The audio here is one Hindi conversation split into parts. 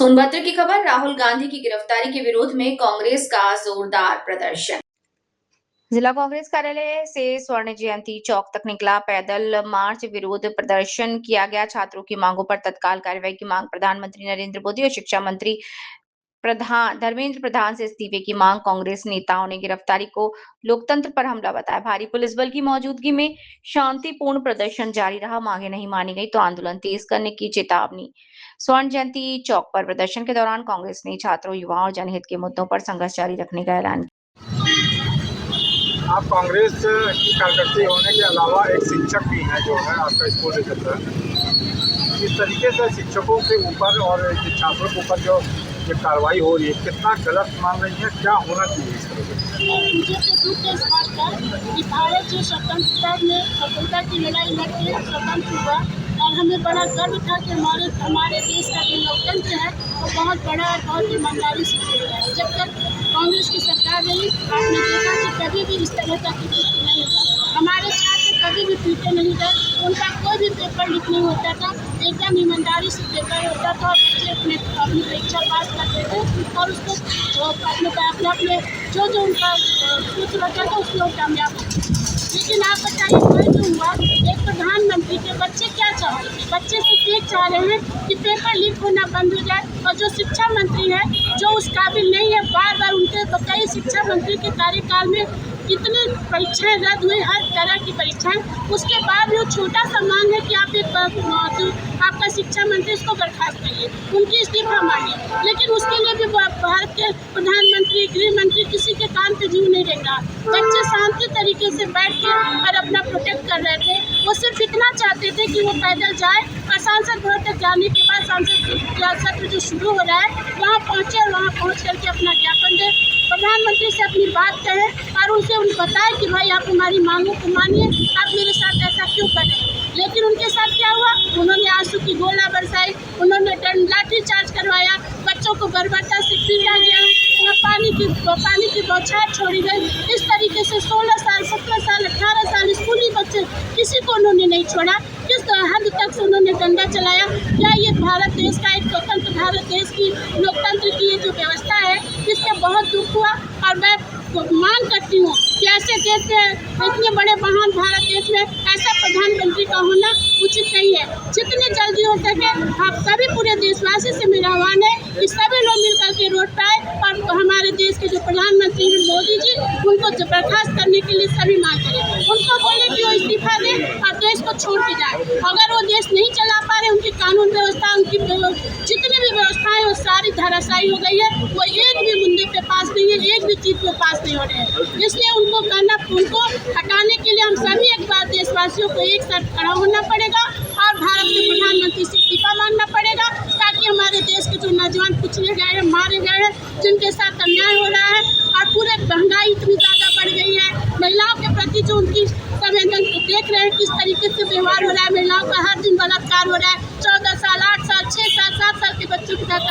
सोनभद्र की खबर। राहुल गांधी की गिरफ्तारी के विरोध में कांग्रेस का जोरदार प्रदर्शन। जिला कांग्रेस कार्यालय से स्वर्ण जयंती चौक तक निकला पैदल मार्च विरोध प्रदर्शन किया गया। छात्रों की मांगों पर तत्काल कार्रवाई की मांग, प्रधानमंत्री नरेंद्र मोदी और शिक्षा मंत्री धर्मेंद्र प्रधान से इस्तीफे की मांग। कांग्रेस नेताओं ने गिरफ्तारी को लोकतंत्र पर हमला बताया। भारी पुलिस बल की मौजूदगी में शांतिपूर्ण प्रदर्शन जारी रहा। मांगे नहीं मानी गई तो आंदोलन तेज करने की चेतावनी। स्वर्ण जयंती चौक पर प्रदर्शन के दौरान कांग्रेस ने छात्रों, युवाओं और जनहित के मुद्दों पर संघर्ष जारी रखने का ऐलान किया। आप कांग्रेस की कार्यकर्ता होने के अलावा एक शिक्षक भी हैं जो है आपका स्कूल रिजल्ट है। इस तरीके से शिक्षकों के ऊपर और छात्रों के ऊपर जो ये कार्रवाई हो रही है, कितना गलत मान रही है, क्या होना चाहिए इस तरह से? मुझे तो दुख है इस बात का कि भारत जो स्वतंत्रता की लड़ाई लड़के स्वतंत्र हुआ और हमें बड़ा गर्व था कि हमारे देश का जो लोकतंत्र है वो बहुत बड़ा और बहुत ईमानदारी से चलता है। जब तक कांग्रेस की सरकार रही आपने देखा कि कभी भी इस तरह का कुछ नहीं हुआ। हमारे छात्र कभी भी पीछे नहीं गए, उनका कोई भी पेपर लीक नहीं होता था, एकदम ईमानदारी से पेपर होता था और बच्चे अपनी परीक्षा पास करते थे और उसको अपने जो उनका सोच रखा था उसमें वो कामयाब होते थे। लेकिन आप बताइए कोई जो हुआ, एक प्रधानमंत्री के बच्चे क्या चाह रहे हैं? बच्चे सिर्फ एक चाह रहे हैं कि पेपर लीक होना बंद हो जाए। और जो शिक्षा मंत्री है जो उस काबिल नहीं है, बार बार उनके कई शिक्षा मंत्री के कार्यकाल में कितनी परीक्षाएं रद्द हुई, हर तरह की परीक्षाएं, उसके बाद भी वो छोटा सा मांग है कि आप आपका शिक्षा मंत्री इसको बर्खास्त करिए, उनकी इस्तीफा मांगिए। लेकिन उसके लिए भी भारत के प्रधानमंत्री, गृह मंत्री किसी के कान पे जू नहीं देख रहा। बच्चे शांति तरीके से बैठ के और अपना प्रोटेक्ट कर रहे थे। वो सिर्फ इतना चाहते थे कि वो पैदल जाए और सांसद भवन तक जाने के बाद सांसद सत्र जो शुरू हो रहा है वहाँ पहुँचे और वहाँ पहुँच करके अपना ज्ञापन दे, प्रधानमंत्री से अपनी बात कहें और उनसे बताएं कि भाई आप हमारी मांगों को मानिए, आप मेरे साथ ऐसा क्यों कर रहे हैं। लेकिन उनके साथ क्या हुआ? उन्होंने आंसू की गोला बरसाई, उन्होंने लाठी चार्ज करवाया, बच्चों को बर्बरता से पीटा गया, पानी की बौछार छोड़ी गई। इस तरीके से 16 साल, 17 साल, 18 साल स्कूली बच्चे किसी को उन्होंने नहीं छोड़ा। किस हद तक से उन्होंने डंडा चलाया। क्या ये भारत देश का एक स्वतंत्र भारत देश की लोकतंत्र की ये जो व्यवस्था है इससे बहुत दुख हुआ। और मैं मांग करती हूँ कि ऐसे देश में, इतने बड़े महान भारत देश में ऐसा प्रधानमंत्री का होना उचित नहीं है। जितनी जल्दी हो सके आप सभी पूरे देशवासी से मेरा आह्वान है कि सभी लोग मिलकर के रोड पर आए और हमारे देश के जो प्रधानमंत्री हैं मोदी जी, उनको बर्खास्त करने के लिए सभी मांग करें। उनको बोले कि वो इस्तीफा दें और देश को छोड़ के जाए। अगर वो देश नहीं चला पा रहे, उनकी कानून व्यवस्था, उनकी जितनी भी व्यवस्थाएं वो सारी धराशायी हो गई है। वो एक भी मुद्दे पे पास नहीं है, एक भी चीज पे पास नहीं हो रहे हैं। इसलिए उनको हटाने के लिए हम सभी एक बार देशवासियों को एक साथ खड़ा होना पड़ेगा और भारत के प्रधानमंत्री से इस्तीफा मांगना पड़ेगा, ताकि हमारे देश के जो नौजवान कुचले गए हैं, मारे गए हैं, जिनके साथ अन्याय हो रहा है और पूरे महंगाई इतनी ज़्यादा बढ़ गई है, महिलाओं के प्रति जो उनकी संवेदन देख रहे हैं किस तरीके से व्यवहार हो रहा है, महिलाओं का हर दिन बलात्कार हो रहा है। 14 साल, 8 साल, 6 साल, 7 साल के बच्चों के साथ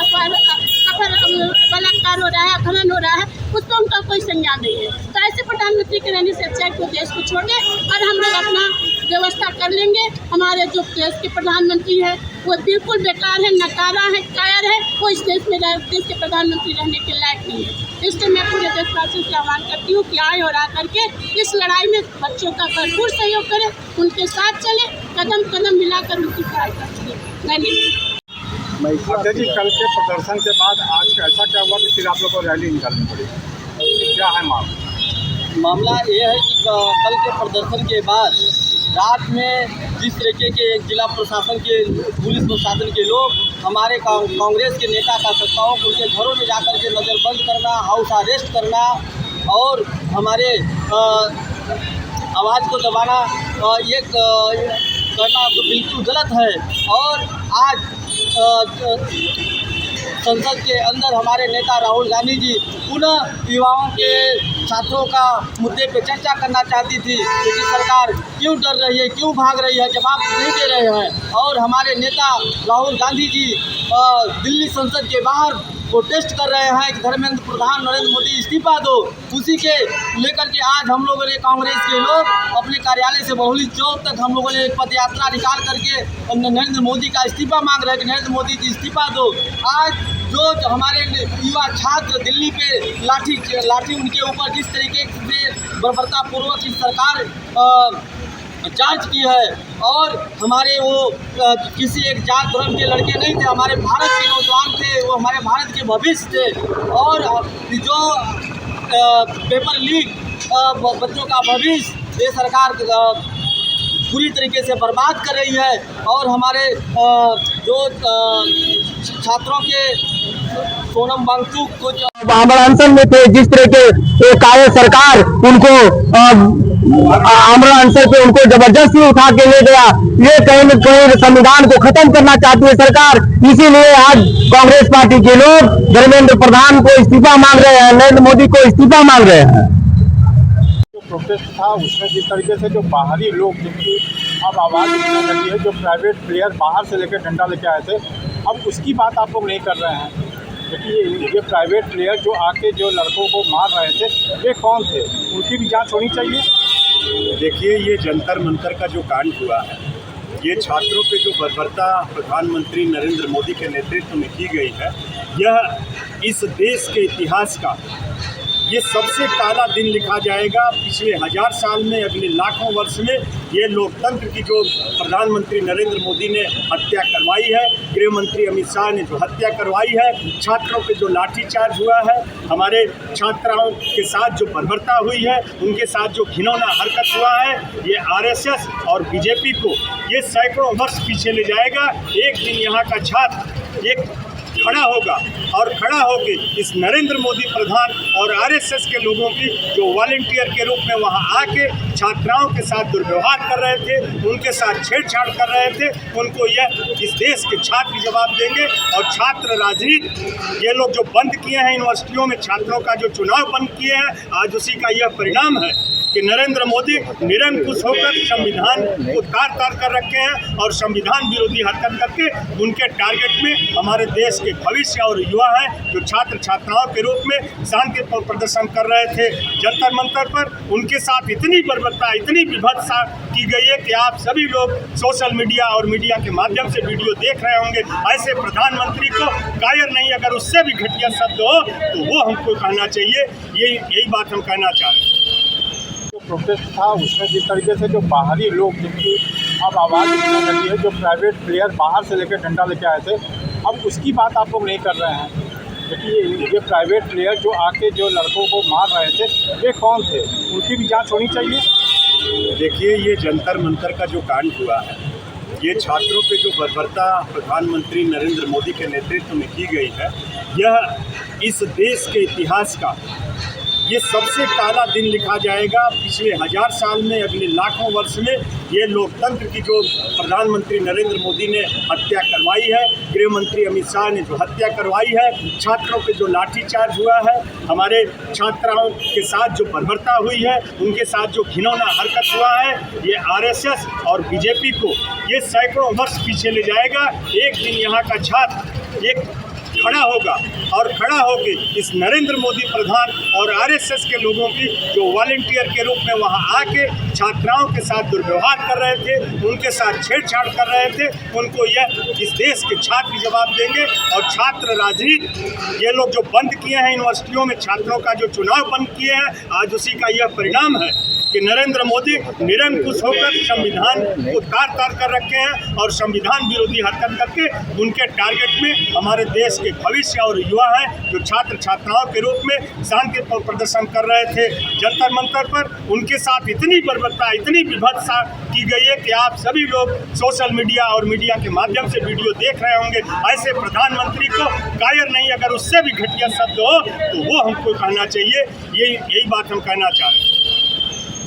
बलात्कार हो रहा है, अपहरण हो रहा है, उस पर उनका कोई संज्ञान नहीं है। तो ऐसे प्रधानमंत्री के रहने से अच्छा है कि देश को छोड़ दें और हम लोग अपना व्यवस्था कर लेंगे। हमारे जो देश के प्रधानमंत्री है वो बिल्कुल बेकार है, नकारा है, कायर है, वो इस देश के प्रधानमंत्री रहने के लायक नहीं है। इसलिए मैं पूरे देशवासियों से आह्वान करती हूँ कि आए और आकर के इस लड़ाई में बच्चों का भरपूर सहयोग करें, उनके साथ चले, कदम कदम मिलाकर उनकी सहायता करें। धन्यवाद। अच्छा जी, कल के प्रदर्शन के बाद आज ऐसा क्या हुआ कि फिर आप लोग को रैली निकालनी पड़ी? क्या है मामला ये है कि कल के प्रदर्शन के बाद रात में जिस तरीके के जिला प्रशासन के, पुलिस प्रशासन के लोग हमारे कांग्रेस के नेता कार्यकर्ताओं को उनके घरों में जाकर के नज़रबंद करना, हाउस अरेस्ट करना और हमारे आवाज़ को दबाना, ये करना तो बिल्कुल गलत है। और आज संसद के अंदर हमारे नेता राहुल गांधी जी पुनः युवाओं के, छात्रों का मुद्दे पे चर्चा करना चाहती थी, लेकिन सरकार क्यों डर रही है, क्यों भाग रही है, जवाब नहीं दे रहे हैं। और हमारे नेता राहुल गांधी जी दिल्ली संसद के बाहर प्रोटेस्ट कर रहे हैं कि धर्मेंद्र प्रधान, नरेंद्र मोदी इस्तीफा दो। उसी के लेकर के आज हम लोगों ने, कांग्रेस के लोग अपने कार्यालय से बहुली चौक तक हम लोगों ने पद यात्रा निकाल करके नरेंद्र मोदी का इस्तीफा मांग रहे हैं कि नरेंद्र मोदी जी इस्तीफा दो। आज जो हमारे युवा छात्र दिल्ली पे लाठी उनके ऊपर जिस तरीके से बर्बरतापूर्वक इस सरकार चार्ज की है, और हमारे वो किसी एक जात धर्म के लड़के नहीं थे, हमारे भारत के नौजवान थे, वो हमारे भारत के भविष्य थे। और जो पेपर लीक बच्चों का भविष्य ये सरकार पूरी तरीके से बर्बाद कर रही है। और हमारे जो छात्रों के सोनम वांगचुक को जो अनशन में थे, जिस तरह के कार्य सरकार उनको आमरण अनशन पे उनको जबरदस्ती उठा के ले गया, ये कहीं न कहीं संविधान को खत्म करना चाहती है सरकार। इसीलिए आज कांग्रेस पार्टी के लोग धर्मेंद्र प्रधान को इस्तीफा मांग रहे हैं, नरेंद्र मोदी को इस्तीफा मांग रहे हैं। जो प्रोटेस्ट था उसमें जिस तरीके से जो बाहरी लोग जिनकी अब आवाज़ उठने लगी है, जो प्राइवेट प्लेयर बाहर से लेकर डंडा लेके आए थे, अब उसकी बात आप लोग नहीं कर रहे हैं। क्योंकि ये प्राइवेट प्लेयर जो आके जो लड़कों को मार रहे थे, ये कौन थे, उनकी भी जांच होनी चाहिए। देखिए, ये जंतर मंतर का जो कांड हुआ है, ये छात्रों पे जो बर्बरता प्रधानमंत्री नरेंद्र मोदी के नेतृत्व में की गई है, यह इस देश के इतिहास का ये सबसे काला दिन लिखा जाएगा। पिछले 1000 साल में, अगले लाखों वर्ष में ये लोकतंत्र की जो प्रधानमंत्री नरेंद्र मोदी ने हत्या करवाई है, गृह मंत्री अमित शाह ने जो हत्या करवाई है, छात्रों पे जो लाठीचार्ज हुआ है, हमारे छात्राओं के साथ जो बर्बरता हुई है, उनके साथ जो घिनौना हरकत हुआ है, ये आरएसएस और बीजेपी को ये सैकड़ों वर्ष पीछे ले जाएगा। एक दिन यहाँ का छात्र एक खड़ा होगा और खड़ा होकर इस नरेंद्र मोदी प्रधान और आरएसएस के लोगों की जो वॉलंटियर के रूप में वहां आके छात्राओं के साथ दुर्व्यवहार कर रहे थे, उनके साथ छेड़छाड़ कर रहे थे, उनको यह इस देश के छात्र जवाब देंगे। और छात्र राजनीति ये लोग जो बंद किए हैं यूनिवर्सिटियों में, छात्रों का जो चुनाव बंद किए हैं, आज उसी का यह परिणाम है कि नरेंद्र मोदी निरंकुश होकर संविधान को तार कर रखे हैं और संविधान विरोधी हरकत करके उनके टारगेट में हमारे देश के भविष्य और युवा हैं जो छात्र छात्राओं के रूप में शांतिपूर्ण प्रदर्शन कर रहे थे जंतर मंतर पर, उनके साथ इतनी बर्बरता, इतनी विभत्सता की गई है कि आप सभी लोग सोशल मीडिया और मीडिया के माध्यम से वीडियो देख रहे होंगे। ऐसे प्रधानमंत्री को कायर नहीं, अगर उससे भी घटिया शब्द हो तो वो हमको कहना चाहिए। यही बात हम कहना चाह रहे हैं। जो प्रोटेस्ट था उसमें जिस तरीके से जो बाहरी लोग जिनकी अब आवाज़ उठने लगी है, जो प्राइवेट प्लेयर बाहर से लेकर डंडा लेके आए थे, अब उसकी बात आप लोग नहीं कर रहे हैं। क्योंकि ये प्राइवेट प्लेयर जो आके जो लड़कों को मार रहे थे, ये कौन थे, उनकी भी जांच होनी चाहिए। देखिए, ये जंतर मंतर का जो कांड हुआ है, ये छात्रों पे जो बर्बरता प्रधानमंत्री नरेंद्र मोदी के नेतृत्व में की गई है, यह इस देश के इतिहास का ये सबसे काला दिन लिखा जाएगा। पिछले 1000 साल में, अगले लाखों वर्ष में ये लोकतंत्र की जो प्रधानमंत्री नरेंद्र मोदी ने हत्या करवाई है, गृह मंत्री अमित शाह ने जो हत्या करवाई है, छात्रों पे जो लाठीचार्ज हुआ है, हमारे छात्राओं के साथ जो बर्बरता हुई है, उनके साथ जो घिनौना हरकत हुआ है, ये आरएसएस और बीजेपी को ये सैकड़ों वर्ष पीछे ले जाएगा। एक दिन यहाँ का छात्र एक खड़ा होगा और खड़ा होकर इस नरेंद्र मोदी प्रधान और आरएसएस के लोगों की जो वॉलंटियर के रूप में वहां आके छात्राओं के साथ दुर्व्यवहार कर रहे थे, उनके साथ छेड़छाड़ कर रहे थे, उनको यह इस देश के छात्र जवाब देंगे। और छात्र राजनीति ये लोग जो बंद किए हैं यूनिवर्सिटियों में, छात्रों का जो चुनाव बंद किए हैं, आज उसी का यह परिणाम है कि नरेंद्र मोदी निरंकुश होकर संविधान को तार कर रखे हैं और संविधान विरोधी हरकत करके उनके टारगेट में हमारे देश के भविष्य और युवा हैं जो छात्र छात्राओं के रूप में शांतिपूर्ण प्रदर्शन कर रहे थे जंतर मंतर पर, उनके साथ इतनी बर्बरता, इतनी विभत्सता की गई है कि आप सभी लोग सोशल मीडिया और मीडिया के माध्यम से वीडियो देख रहे होंगे। ऐसे प्रधानमंत्री को कायर नहीं, अगर उससे भी घटिया शब्द हो तो वो हमको कहना चाहिए। यही बात हम कहना चाह रहे हैं।